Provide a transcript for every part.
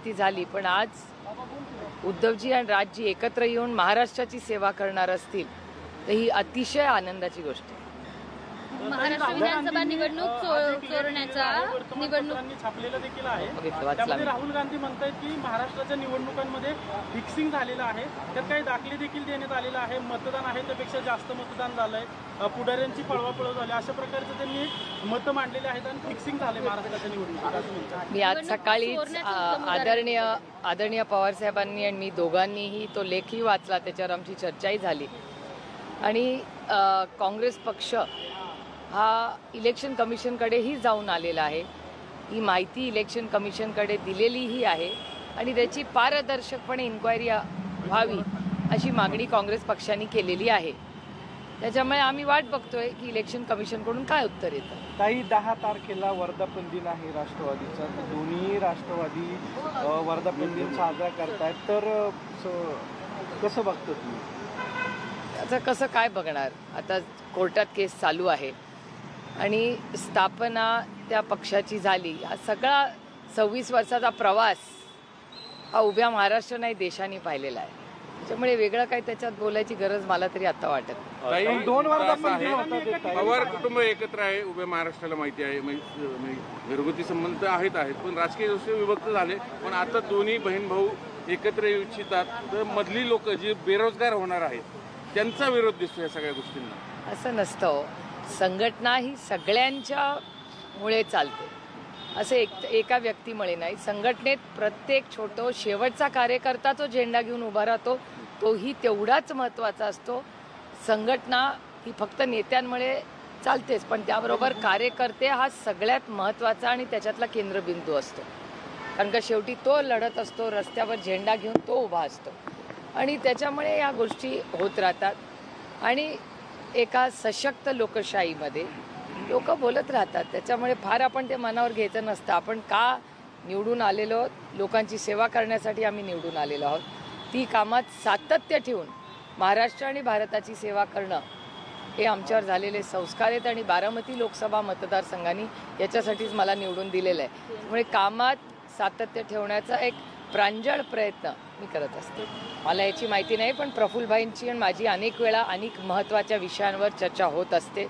ती झाली, पण आज उद्धवजी आणि राजजी एकत्र येऊन महाराष्ट्राची सेवा करणार असतील तर ही अतिशय आनंदाची गोष्ट आहे. महाराष्ट्र विधानसभा निवडणूक चोरण्याचा निवडणुकांनी छापलेलं देखील आहे. त्यामध्ये राहुल गांधी म्हणतात की महाराष्ट्राच्या निवडणुकांमध्ये फिक्सिंग झालेलं आहे, त्यात काही दाखले देखील देण्यात आलेला आहे, मतदान आहे त्यापेक्षा जास्त मतदान झालंय, पुढाऱ्यांची पळवापळव झाली, अशा प्रकारचं त्यांनी मतं मांडलेले आहेत आणि फिक्सिंग झालंय महाराष्ट्राच्या निवडणुकीत. मी आज सकाळीच आदरणीय पवार साहेबांनी आणि मी दोघांनीही तो लेखही वाचला, त्याच्यावर आमची चर्चाही झाली आणि काँग्रेस पक्ष हा इलेक्शन कमिशनकडेही जाऊन आलेला आहे. ही माहिती इलेक्शन कमिशनकडे दिलेलीही आहे आणि त्याची पारदर्शकपणे इन्क्वायरी व्हावी अशी मागणी काँग्रेस पक्षाने केलेली आहे. त्याच्यामुळे आम्ही वाट बघतोय की इलेक्शन कमिशनकडून काय उत्तर येतं. ताई, 10 तारखेला वर्धापन दिन आहे राष्ट्रवादीचा, दोन्ही राष्ट्रवादी वर्धापन दिन साजरा करतायत, तर कसं बघतो तुम्ही? आता कसं काय बघणार, आता कोर्टात केस चालू आहे आणि स्थापना त्या पक्षाची झाली. हा सगळा 26 वर्षाचा प्रवास हा उभ्या महाराष्ट्र नाही देशाने पाहिलेला आहे. त्याच्यामुळे वेगळं काही त्याच्यात बोलायची गरज मला तरी आता वाटत नाही. 2 पवार कुटुंब एकत्र आहे, उभ्या महाराष्ट्राला माहिती आहे, घरगुती संबंध आहेत पण राजकीय दृष्ट्या विभक्त झाले. पण आता दोन्ही बहीण भाऊ एकत्र येऊ इच्छितात, तर मधली लोक जी बेरोजगार होणार आहेत त्यांचा विरोध दिसतो या सगळ्या गोष्टींना. असं नसतं. संघटना ही सगळ्यांच्या मुळे चालते, असं एका व्यक्तीमुळे नाही. संघटनेत प्रत्येक छोटो शेवटचा कार्यकर्ता जो झेंडा घेऊन उभा राहतो तोही तेवढाच महत्त्वाचा असतो. संघटना ही फक्त नेत्यांमुळे चालतेच, पण त्याबरोबर कार्यकर्ते हा सगळ्यात महत्त्वाचा आणि त्याच्यातला केंद्रबिंदू असतो. कारण का शेवटी तो लढत असतो, रस्त्यावर झेंडा घेऊन तो उभा असतो आणि त्याच्यामुळे या गोष्टी होत राहतात. आणि एका सशक्त लोकशाहीमध्ये लोक बोलत राहतात, त्याच्यामुळे फार आपण ते मनावर घ्यायचं नसतं. आपण का निवडून आलेलो आहोत, लोकांची सेवा करण्यासाठी आम्ही निवडून आलेलो आहोत. ती कामात सातत्य ठेवून महाराष्ट्र आणि भारताची सेवा करणं हे आमच्यावर झालेले संस्कार आहेत आणि बारामती लोकसभा मतदारसंघाने याच्यासाठीच मला निवडून दिलेलं आहे. त्यामुळे कामात सातत्य ठेवण्याचा एक प्रांजळ प्रयत्न मी करत असते. मला याची माहिती नाही, पण प्रफुल्लभाईंची आणि माझी अनेक वेळा अनेक महत्त्वाच्या विषयांवर चर्चा होत असते.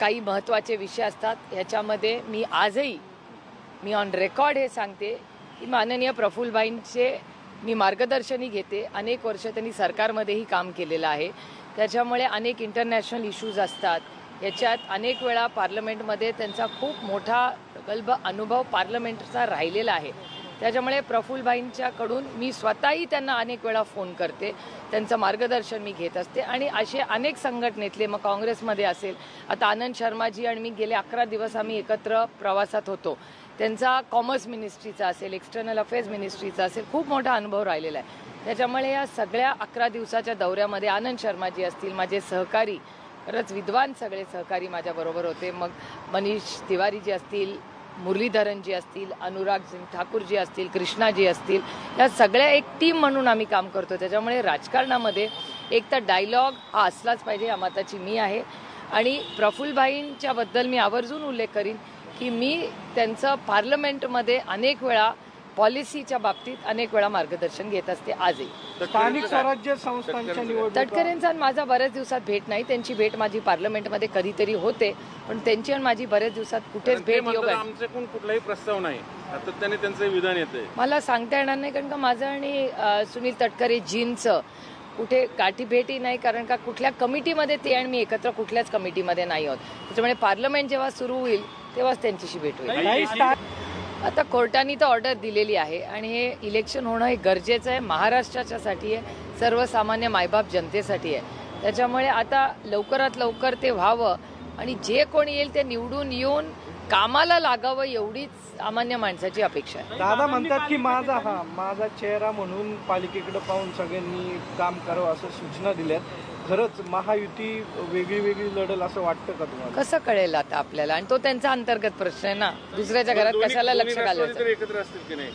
काही महत्त्वाचे विषय असतात, ह्याच्यामध्ये मी आजही ऑन रेकॉर्ड हे सांगते की माननीय प्रफुल्लभाईंचे मी मार्गदर्शनही घेते. अनेक वर्ष त्यांनी सरकारमध्येही काम केलेलं आहे, त्याच्यामुळे अनेक इंटरनॅशनल इश्यूज असतात. याच्यात अनेक वेळा पार्लमेंटमध्ये त्यांचा खूप मोठा प्रगल्भ अनुभव पार्लमेंटचा राहिलेला आहे. त्याच्यामुळे प्रफुल्लभाईंच्याकडून मी स्वतःही त्यांना अनेक वेळा फोन करते, त्यांचं मार्गदर्शन मी घेत असते. आणि असे अनेक संघटनेतले, मग काँग्रेसमध्ये असेल, आता आनंद शर्माजी आणि मी गेले 11 दिवस आम्ही एकत्र प्रवासात होतो. त्यांचा कॉमर्स मिनिस्ट्रीचा असेल, एक्सटर्नल अफेअर्स मिनिस्ट्रीचा असेल, खूप मोठा अनुभव राहिलेला आहे. त्याच्यामुळे या सगळ्या 11 दिवसाच्या दौऱ्यामध्ये आनंद शर्माजी असतील, माझे सहकारी, खरंच विद्वान सगळे सहकारी माझ्याबरोबर होते. मग मनीष तिवारीजी असतील, मुरलीधरनजी असतील, अनुराग सिंग ठाकूरजी असतील, कृष्णाजी असतील, या सगळ्या एक टीम म्हणून आम्ही काम करतो. त्याच्यामुळे राजकारणामध्ये एक तर डायलॉग हा असलाच पाहिजे, या मताची मी आहे. आणि प्रफुल्लभाईंच्याबद्दल मी आवर्जून उल्लेख करीन की मी त्यांचं पार्लमेंटमध्ये अनेक वेळा पॉलिसीच्या बाबतीत अनेक वेळा मार्गदर्शन घेत असते. आजही स्थानिक स्वराज्य संस्थांच्या निवडणूक तटकरेंचा माझा बऱ्याच दिवसात भेट नाही. त्यांची भेट माझी पार्लमेंटमध्ये कधीतरी होते, पण त्यांची आणि माझी बऱ्याच दिवसात कुठेच भेट योग आमच्याकडून कुठलाही प्रस्ताव नाही, सातत्याने त्यांचं विधान येतंय. मला सांगता येणार नाही, कारण का माझं आणि सुनील तटकरे जींचं कुठे गाठी भेटी नाही, कारण का कुठल्या कमिटीमध्ये ते आणि मी एकत्र कुठल्याच कमिटीमध्ये नाही आहोत. त्याच्यामुळे पार्लमेंट जेव्हा सुरू होईल तेव्हाच त्यांच्याशी भेट होईल. आता कोर्टाने तर ऑर्डर दिलेली आहे आणि हे इलेक्शन होणं हे गरजेचं आहे, महाराष्ट्राच्यासाठी आहे, सर्वसामान्य मायबाप जनतेसाठी आहे. त्याच्यामुळे आता लवकरात लवकर ते व्हावं आणि जे कोणी येईल ते निवडून येऊन कामाला लागावं एवढीच सामान्य माणसाची अपेक्षा आहे. दादा म्हणतात की माझा चेहरा म्हणून पालिकेकडे पाहून सगळ्यांनी काम करावं असं सूचना दिल्यात. खरंच महायुती वेगळी वेगळी लढल असं वाटतं का तुम्हाला? कसं कळेल आता आपल्याला, आणि तो त्यांचा अंतर्गत प्रश्न आहे ना, दुसऱ्याच्या घरात कशाला लक्ष घालायचं. एकत्र असतील की नाही?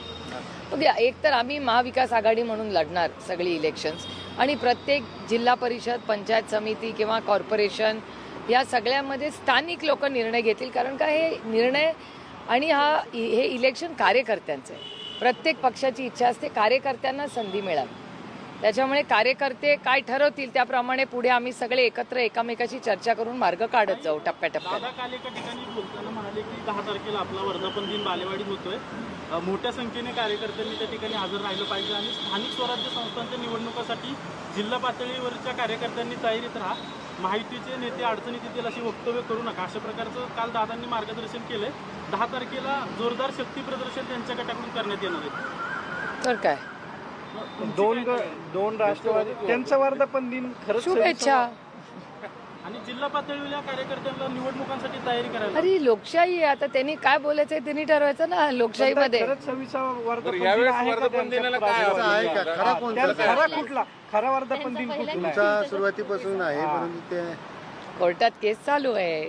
बघूया, एक तर आम्ही महाविकास आघाडी म्हणून लढणार सगळी इलेक्शन्स आणि प्रत्येक जिल्हा परिषद, पंचायत समिती किंवा कॉर्पोरेशन या सगळ्यामध्ये स्थानिक लोक निर्णय घेतील, कारण का हे निर्णय आणि हे इलेक्शन कार्यकर्त्यांचं आहे. प्रत्येक पक्षाची इच्छा असते कार्यकर्त्यांना संधी मिळावी. त्याच्यामुळे कार्यकर्ते काय ठरवतील त्याप्रमाणे पुढे आम्ही सगळे एकत्र एकामेकाशी चर्चा करून मार्ग काढत जाऊ टप्प्याटप्प्यात. दादा काल एका ठिकाणी बोलताना म्हणाले की 10 तारखेला आपला वर्धापन दिन बालेवाडीत होतोय. मोठ्या संख्येने कार्यकर्त्यांनी त्या ठिकाणी हजर राहिलं पाहिजे आणि स्थानिक स्वराज्य संस्थांच्या निवडणुकासाठी जिल्हा पातळीवरच्या कार्यकर्त्यांनी तयारीत राहा. महायुतीचे नेते अडचणीत येतील अशी वक्तव्य करू नका, अशा प्रकारचं काल दादांनी मार्गदर्शन केलंय. 10 तारखेला जोरदार शक्ती प्रदर्शन त्यांच्या गटाकडून करण्यात येणार आहे. तर काय दोन राष्ट्रवादी त्यांचा वर्धापन दिन खरंच शुभेच्छा. आणि जिल्हा पातळीवरच्या कार्यकर्त्यांना निवडणुकांसाठी तयारी करायला अरे लोकशाही आहे, आता त्यांनी काय बोलायचंय त्यांनी ठरवायचं ना लोकशाहीमध्ये. खरंच 26वा वर्धापन दिन यावेळेस आहे का वर्धापन दिनाला काय त्यांच्या आहे का? खरा कोणता खरा कुठला खरा वर्धापन दिन कुठला तुमचा सुरुवातीपासून आहे, परंतु ते कोर्टात केस चालू आहे.